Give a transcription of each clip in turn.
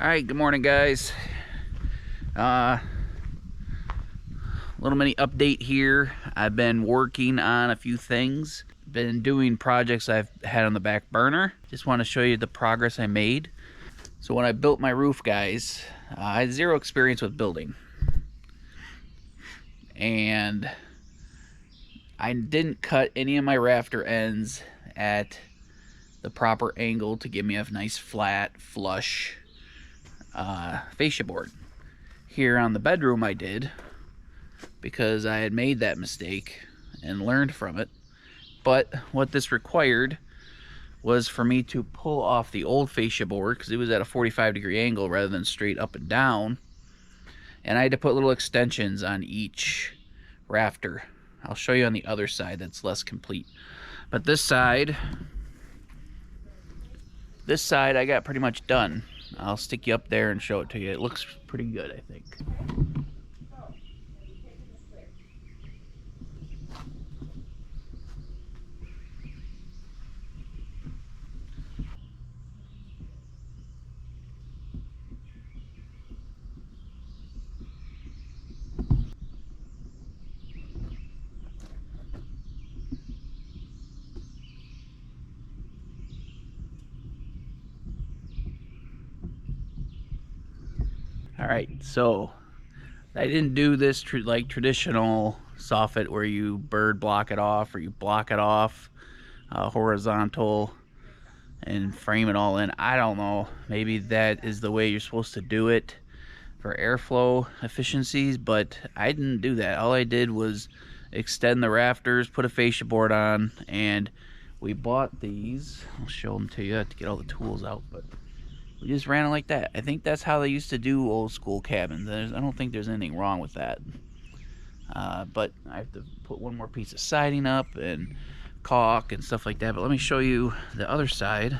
Alright, good morning guys. Little mini update here. I've been working on a few things. Been doing projects I've had on the back burner. Just want to show you the progress I made. So when I built my roof, guys, I had zero experience with building. And I didn't cut any of my rafter ends at the proper angle to give me a nice flat, flush fascia board. Here on the bedroom I did, because I had made that mistake and learned from it. But what this required was for me to pull off the old fascia board, because it was at a 45-degree angle rather than straight up and down, and I had to put little extensions on each rafter. I'll show you on the other side that's less complete. But this side I got pretty much done. I'll stick you up there and show it to you. It looks pretty good, I think. Alright, so I didn't do this like traditional soffit where you bird block it off or you block it off horizontal and frame it all in. I don't know, maybe that is the way you're supposed to do it for airflow efficiencies, but I didn't do that. All I did was extend the rafters, put a fascia board on, and we bought these. I'll show them to you. I have to get all the tools out, but we just ran it like that. I think that's how they used to do old school cabins. I don't think there's anything wrong with that. But I have to put one more piece of siding up and caulk and stuff like that. But let me show you the other side.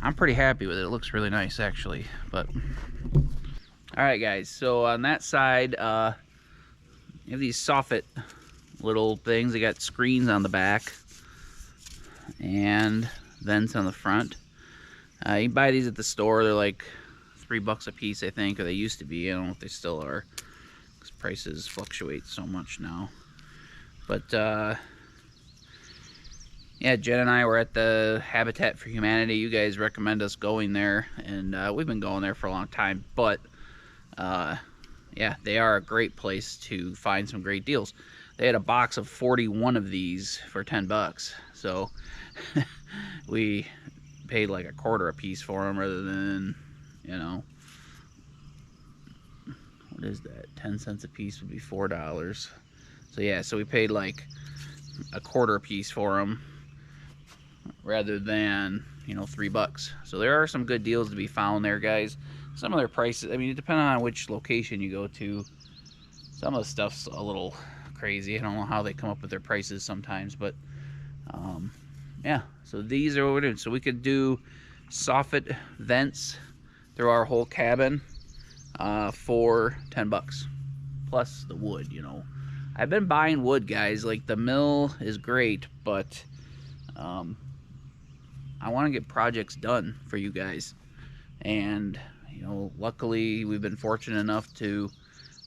I'm pretty happy with it. It looks really nice, actually. But alright guys, so on that side, you have these Soffit little things. They got screens on the back and vents on the front. You can buy these at the store. They're like $3 a piece, I think, or they used to be. I don't know if they still are, because prices fluctuate so much now. But yeah, Jen and I were at the Habitat for Humanity. You guys recommend us going there, and we've been going there for a long time. But yeah, they are a great place to find some great deals. They had a box of 41 of these for $10, so we paid like $1/4 a piece for them rather than, you know, what is that, 10 cents a piece would be $4. So yeah, so we paid like $1/4 a piece for them rather than, you know, $3. So there are some good deals to be found there, guys. Some of their prices, I mean, depending on which location you go to, some of the stuff's a little crazy. I don't know how they come up with their prices sometimes, but yeah, so these are what we're doing. So we could do soffit vents through our whole cabin for $10 plus the wood. You know, I've been buying wood, guys. Like, the mill is great, but I want to get projects done for you guys. And you know, luckily we've been fortunate enough to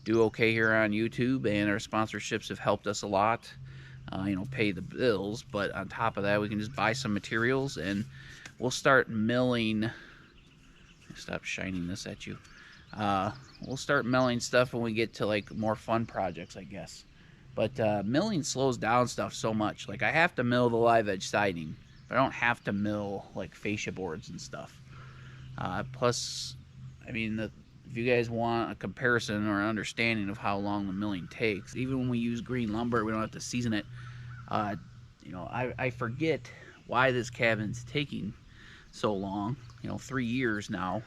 do okay here on YouTube, and our sponsorships have helped us a lot. You know, pay the bills, but on top of that, we can just buy some materials and we'll start milling. Stop shining this at you. We'll start milling stuff when we get to like more fun projects, I guess. But milling slows down stuff so much. Like, I have to mill the live edge siding, but I don't have to mill like fascia boards and stuff. Plus, I mean, if you guys want a comparison or an understanding of how long the milling takes, even when we use green lumber, we don't have to season it. You know, I forget why this cabin's taking so long. You know, 3 years now.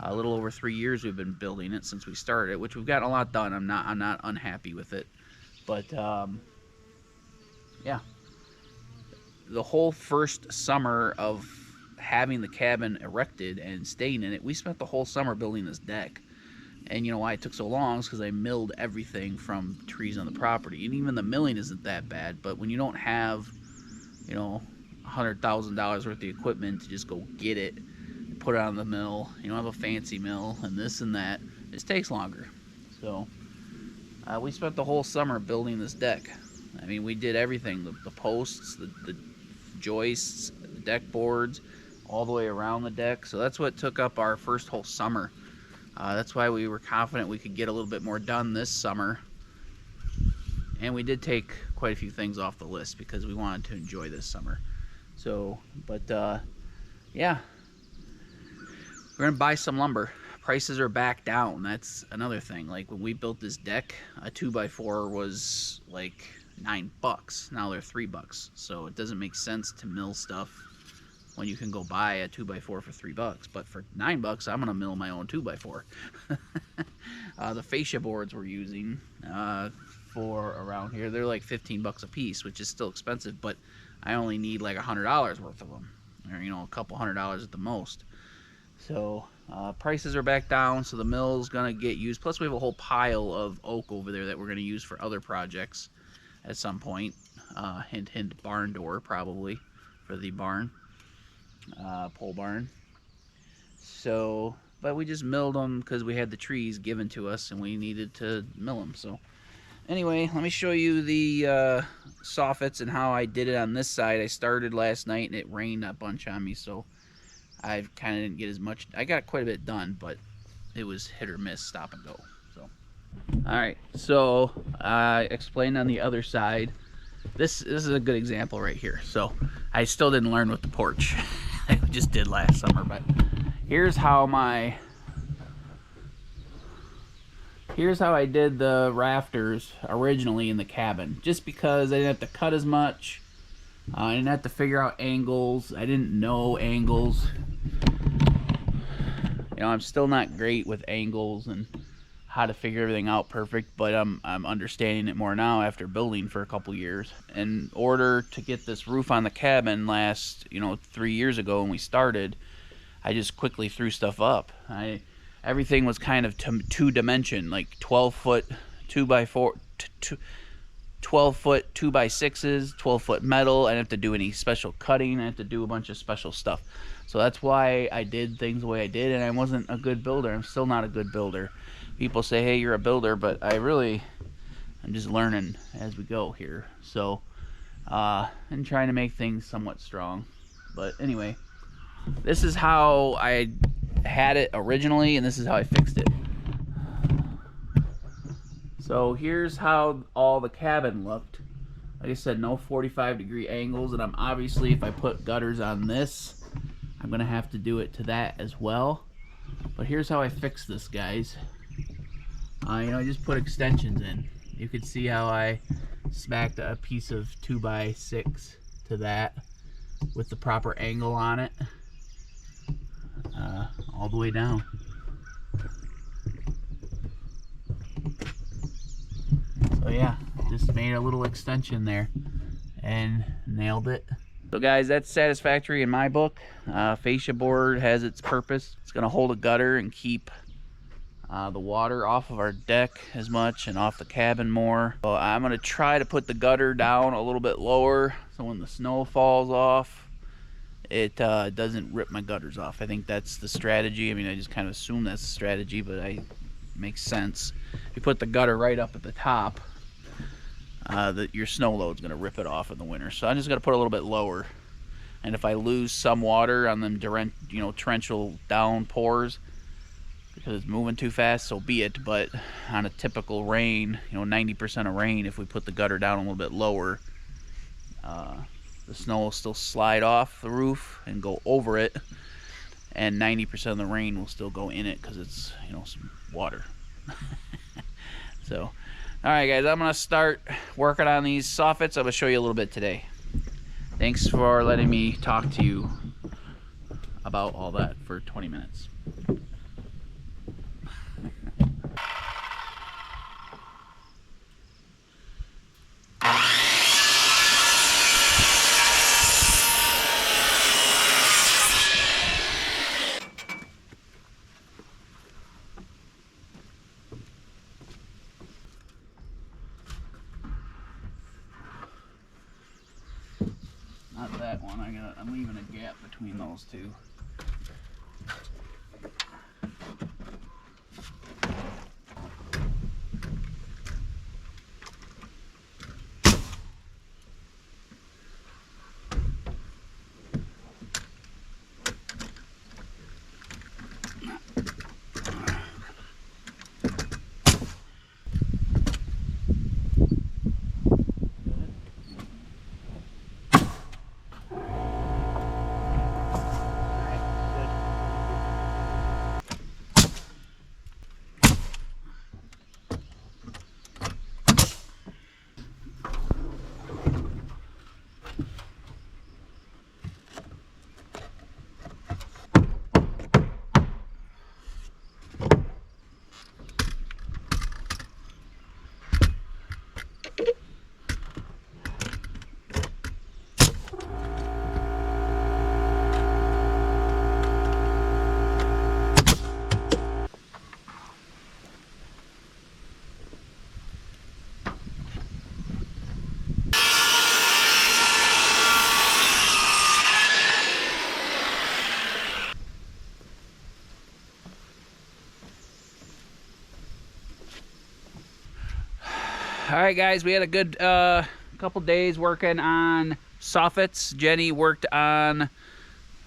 A little over 3 years we've been building it since we started, which we've gotten a lot done. I'm not unhappy with it. But yeah, the whole first summer of having the cabin erected and staying in it, we spent the whole summer building this deck. And you know why it took so long is because I milled everything from trees on the property. And even the milling isn't that bad, but when you don't have, you know, $100,000 worth of equipment to just go get it, put it on the mill. You don't have a fancy mill and this and that. It just takes longer. So we spent the whole summer building this deck. I mean, we did everything, the posts, the joists, the deck boards, all the way around the deck. So that's what took up our first whole summer. That's why we were confident we could get a little bit more done this summer. And we did take quite a few things off the list because we wanted to enjoy this summer. So, but yeah, we're gonna buy some lumber. Prices are back down. That's another thing. Like when we built this deck, a 2x4 was like $9. Now they're $3. So it doesn't make sense to mill stuff when you can go buy a 2x4 for $3. But for $9, I'm gonna mill my own 2x4. The fascia boards we're using for around here, they're like $15 a piece, which is still expensive, but I only need like $100 worth of them, or you know, a couple $100 at the most. So prices are back down, so the mill's gonna get used. Plus we have a whole pile of oak over there that we're gonna use for other projects at some point. Hint hint, barn door probably for the barn, pole barn. So but we just milled them because we had the trees given to us and we needed to mill them. So anyway, let me show you the soffits and how I did it on this side. I started last night and it rained a bunch on me, so I kind of didn't get as much. I got quite a bit done, but it was hit or miss, stop and go. So all right, so I explained on the other side. This is a good example right here. So I still didn't learn with the porch. I just did last summer, but here's how I did the rafters originally in the cabin, just because I didn't have to cut as much. I didn't have to figure out angles. I didn't know angles. You know, I'm still not great with angles and how to figure everything out perfect, but I'm understanding it more now after building for a couple years. In order to get this roof on the cabin last, you know, 3 years ago when we started, I just quickly threw stuff up. Everything was kind of two-dimension, like 12-foot 2x4, 12-foot 2x6s, 12-foot metal. I didn't have to do any special cutting. I had to do a bunch of special stuff. So that's why I did things the way I did, and I wasn't a good builder. I'm still not a good builder. People say, hey, you're a builder, but I'm just learning as we go here. So, and trying to make things somewhat strong. But anyway, this is how I had it originally, and this is how I fixed it. So here's how all the cabin looked. Like I said, no 45-degree angles, and I'm obviously, if I put gutters on this, I'm gonna have to do it to that as well. But here's how I fixed this, guys. You know, I just put extensions in. You can see how I smacked a piece of 2x6 to that with the proper angle on it, all the way down. So yeah, just made a little extension there and nailed it. So guys, that's satisfactory in my book. Fascia board has its purpose. It's gonna hold a gutter and keep the water off of our deck as much and off the cabin more. So I'm gonna try to put the gutter down a little bit lower so when the snow falls off, it doesn't rip my gutters off. I think that's the strategy. I mean, I just kind of assume that's the strategy, but it makes sense. If you put the gutter right up at the top, your snow load's gonna rip it off in the winter. So I'm just gonna put a little bit lower. And if I lose some water on them, you know, torrential downpours, because it's moving too fast, so be it. But on a typical rain, you know, 90% of rain, if we put the gutter down a little bit lower, the snow will still slide off the roof and go over it, and 90% of the rain will still go in it because it's, you know, some water. So, all right, guys, I'm gonna start working on these soffits. I'm gonna show you a little bit today. Thanks for letting me talk to you about all that for 20 minutes. Not that one. I'm leaving a gap between those two. right, guys, we had a good couple days working on Soffits. Jenny worked on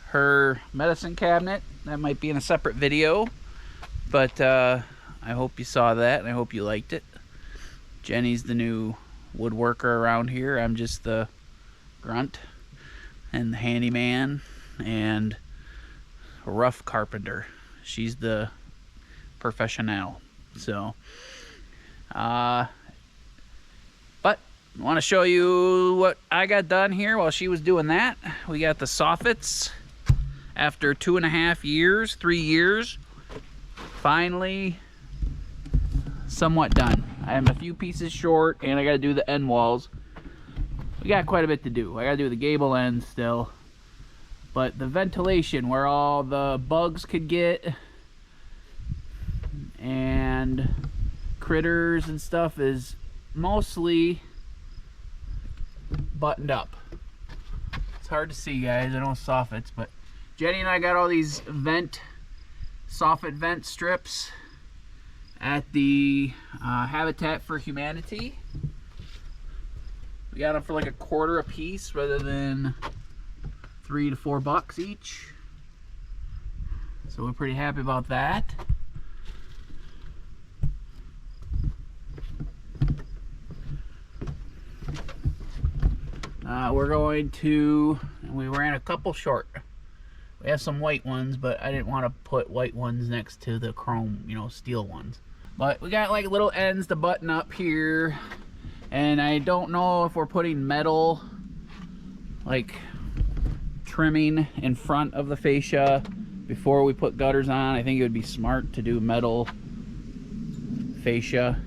her medicine cabinet. That might be in a separate video, but I hope you saw that and I hope you liked it. Jenny's the new woodworker around here. I'm just the grunt and the handyman and rough carpenter. She's the professional. So but I want to show you what I got done here while she was doing that. We got the Soffits after 2.5 years, 3 years, finally somewhat done. I am a few pieces short and I got to do the end walls. We got quite a bit to do. I got to do the gable ends still, but the ventilation where all the bugs could get and critters and stuff is mostly buttoned up. It's hard to see, guys. I know Soffits, but Jenny and I got all these Soffit vent strips at the Habitat for Humanity. We got them for like $1 a piece rather than $3 to $4 each. So we're pretty happy about that. We ran a couple short. We have some white ones, but I didn't want to put white ones next to the chrome, steel ones. But we got like little ends to button up here, and I don't know if we're putting metal, like trimming in front of the fascia before we put gutters on. I think it would be smart to do metal fascia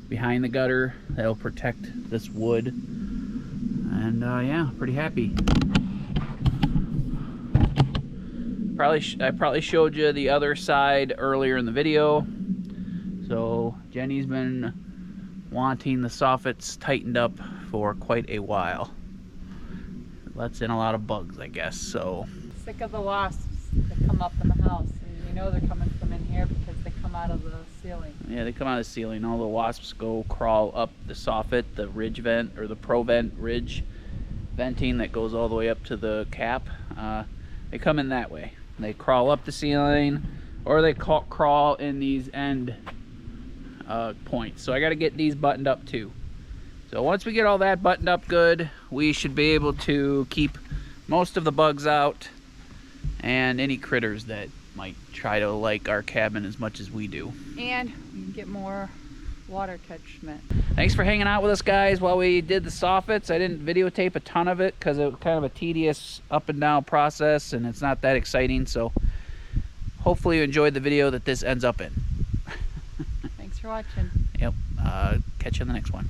behind the gutter. That'll protect this wood. And yeah, pretty happy. I probably showed you the other side earlier in the video. So Jenny's been wanting the soffits tightened up for quite a while. Lets in a lot of bugs, I guess. So sick of the wasps that come up in the house, and you know they're coming from in here because they come out of the ceiling. Yeah, they come out of the ceiling. All the wasps go crawl up the soffit, the ridge vent, or the pro vent ridge venting that goes all the way up to the cap. They come in that way. They crawl up the ceiling, or they crawl in these end points. So I got to get these buttoned up too. So once we get all that buttoned up good, we should be able to keep most of the bugs out and any critters that might try to like our cabin as much as we do. And you can get more water catchment. Thanks for hanging out with us, guys, while we did the soffits. I didn't videotape a ton of it because it was kind of a tedious up and down process and it's not that exciting. So hopefully you enjoyed the video that this ends up in. Thanks for watching. Yep. Catch you in the next one.